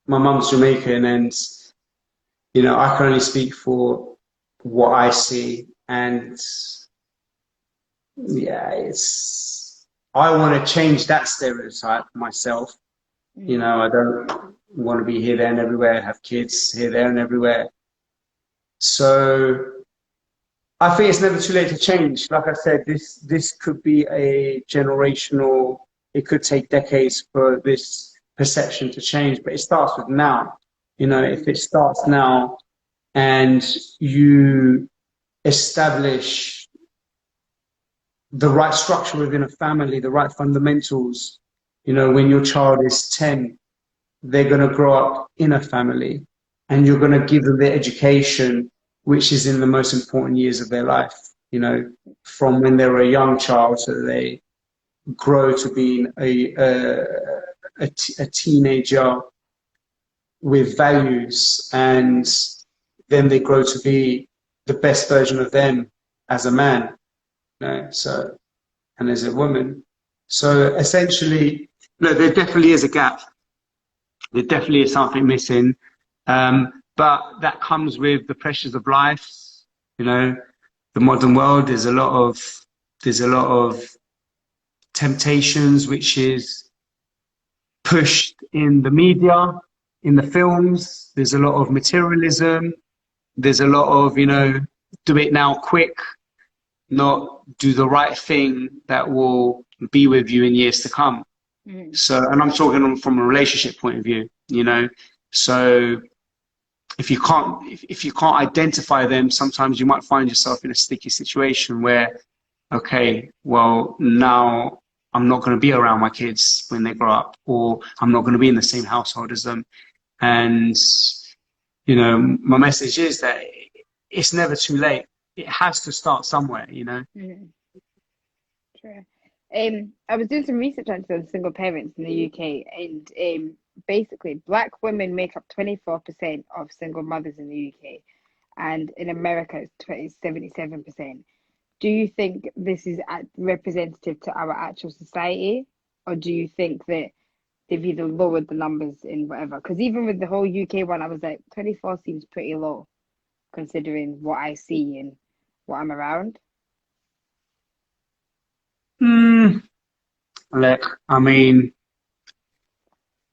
my mum's Jamaican, and I can only speak for what I see, and yeah, I want to change that stereotype myself. Mm, I don't want to be here, there, and everywhere, have kids here, there, and everywhere. So I think it's never too late to change. Like I said, this could be a generational. It could take decades for this perception to change, but it starts with now. If mm, it starts now and you establish the right structure within a family, the right fundamentals, when your child is 10, they're going to grow up in a family, and you're going to give them the education which is in the most important years of their life, from when they're a young child so they grow to being a teenager with values, and then they grow to be the best version of them as a man, so, and as a woman. So essentially, no, there definitely is a gap. There definitely is something missing. But that comes with the pressures of life, you know, the modern world. There's a lot of temptations which is pushed in the media, in the films. There's a lot of materialism. There's a lot of, do it now quick, not do the right thing that will be with you in years to come. mm. So, and I'm talking from a relationship point of view, So if you can't identify them, sometimes you might find yourself in a sticky situation where, okay, well, now I'm not going to be around my kids when they grow up, or I'm not going to be in the same household as them. And, my message is that it's never too late. It has to start somewhere. Mm. True. I was doing some research on single parents in the UK, and basically, Black women make up 24% of single mothers in the UK, and in America, it's 77%. Do you think this is representative to our actual society, or do you think that they've either lowered the numbers in whatever? Because even with the whole UK one, I was like, 24 seems pretty low considering what I see and what I'm around. Mm, look, I mean,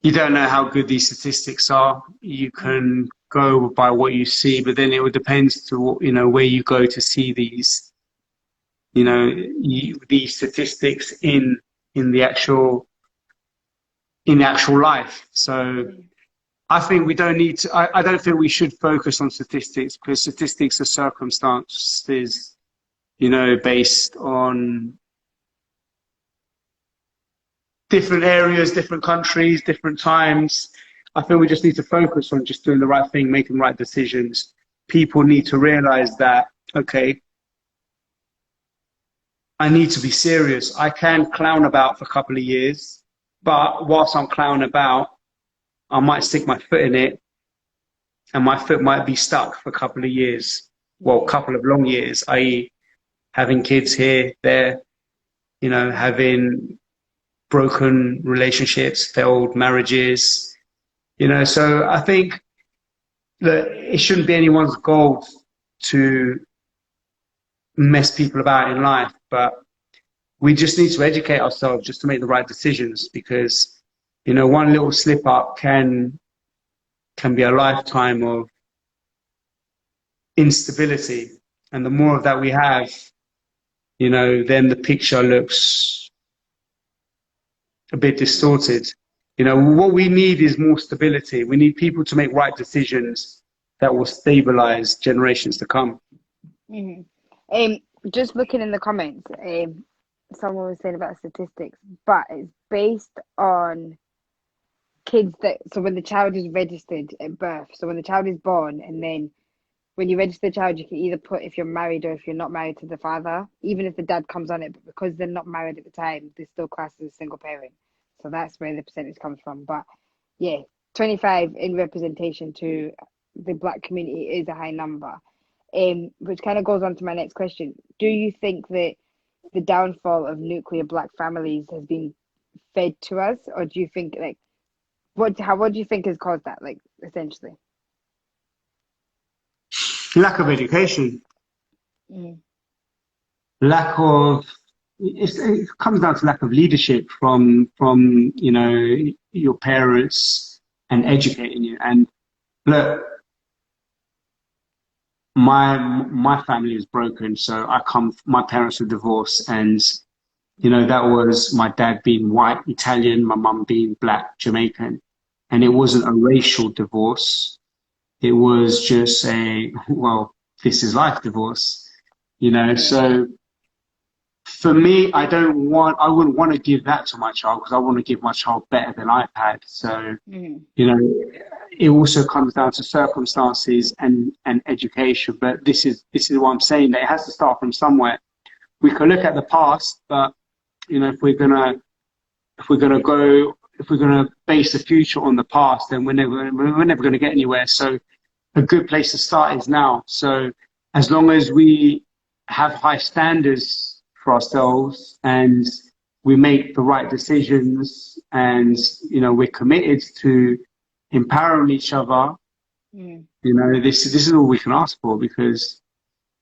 you don't know how good these statistics are. You Mm, can go by what you see, but then it would depend to where you go to see these statistics in the actual life. So mm, I think we don't need to. I don't think we should focus on statistics, because statistics are circumstances, based on different areas, different countries, different times. I think we just need to focus on just doing the right thing, making the right decisions. People need to realize that, okay, I need to be serious. I can clown about for a couple of years, but whilst I'm clowning about, I might stick my foot in it, and my foot might be stuck for a couple of years. Well, a yeah. couple of long years, i.e., having kids here, there, Mm, having broken relationships, failed marriages, So I think that it shouldn't be anyone's goal to mess people about in life, but we just need to educate ourselves just to make the right decisions, because, one little slip up can be a lifetime of instability. And the more of that we have, then the picture looks a bit distorted. What we need is more stability. We need people to make right decisions that will stabilize generations to come. mm. Um, just looking in the comments, someone was saying about statistics, but it's based on kids that, so when the child is registered at birth, so when the child is born, and then when you register the child, you can either put if you're married or if you're not married to the father, even if the dad comes on it, but because they're not married at the time, they're still classed as a single parent. So that's where the percentage comes from. But yeah, 25 in representation to the black community is a high number. Which kind of goes on to my next question. Do you think that the downfall of nuclear black families has been fed to us, or do you think like what do you think has caused that, like essentially? Lack of education, Mm, lack of it comes down to lack of leadership from your parents and educating you. And look, my family is broken, so my parents were divorced, and that was my dad being white Italian, my mum being black Jamaican, and it wasn't a racial divorce. It was just well, this is life divorce, yeah. so for me, I wouldn't want to give that to my child, because I want to give my child better than I've had. So, Mm, it also comes down to circumstances and education. But this is what I'm saying, that it has to start from somewhere. We can look at the past, but if we're gonna base the future on the past, then we're never gonna get anywhere. So a good place to start is now. So as long as we have high standards for ourselves, and we make the right decisions, and we're committed to empowering each other, mm, this is all we can ask for, because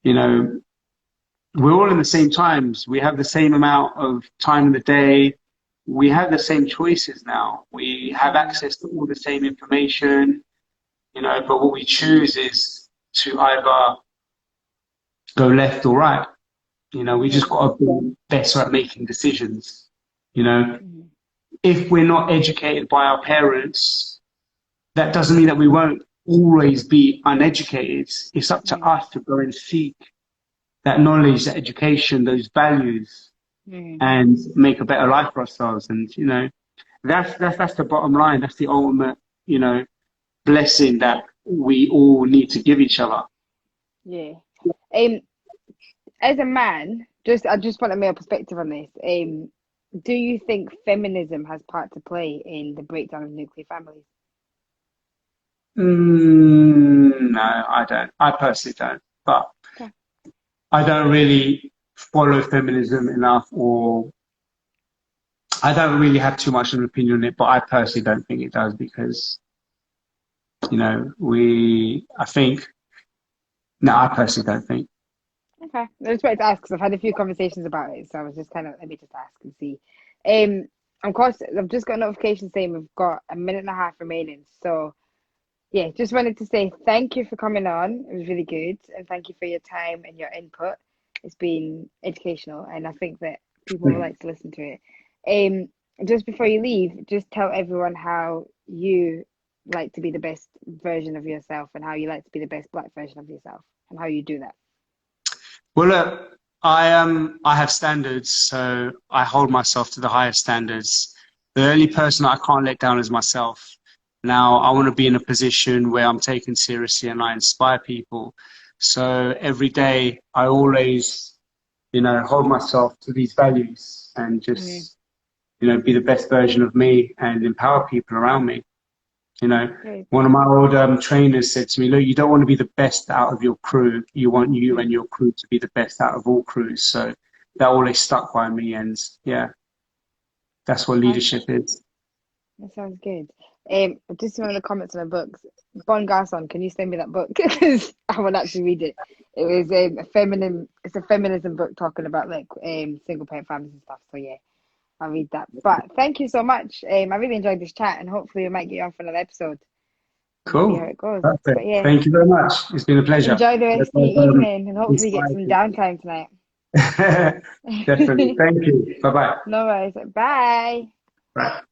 we're all in the same times. We have the same amount of time in the day. We have the same choices now. We have mm, access to all the same information, but what we choose is to either go left or right. We yeah. just got to be better at making decisions. You know, Mm, if we're not educated by our parents, that doesn't mean that we won't always be uneducated. It's up to mm, us to go and seek that knowledge, that education, those values, mm, and make a better life for ourselves. And that's the bottom line. That's the ultimate, blessing that we all need to give each other. yeah. Um, as a man, I just want a male perspective on this. Do you think feminism has part to play in the breakdown of nuclear families? No, I don't. I personally don't. But Okay. I don't really follow feminism enough, or I don't really have too much of an opinion on it. But I personally don't think it does, because I think, no, I personally don't think. Okay. I just wanted to ask because I've had a few conversations about it, so I was just kind of let me just ask and see. Of course, I've just got a notification saying we've got a minute and a half remaining. So yeah, just wanted to say thank you for coming on. It was really good, and thank you for your time and your input. It's been educational, and I think that people will like to listen to it. Just before you leave, just tell everyone how you like to be the best version of yourself, and how you like to be the best black version of yourself, and how you do that. Well, look, I have standards, so I hold myself to the highest standards. The only person I can't let down is myself. Now, I want to be in a position where I'm taken seriously and I inspire people. So every day, I always, hold myself to these values, and Mm, just, be the best version of me and empower people around me. You know, great. one of my old trainers said to me, "Look, you don't want to be the best out of your crew. You want you and Mm, your crew to be the best out of all crews." So that always stuck by me, and yeah, that's what okay, leadership is. that sounds good. Just one of the comments in the books. Bon Garçon, can you send me that book? Because I would actually read it. It was it's a feminism book talking about like single parent families and stuff. So yeah, I'll read that. But thank you so much. I really enjoyed this chat, and hopefully we might get you on for another episode and see how Cool. it goes. Perfect. But yeah, Thank you very much. It's been a pleasure. enjoy the rest of your evening, and hopefully you get Inspired some people. downtime tonight. Definitely. Thank you. Bye-bye. No worries. Bye. Bye.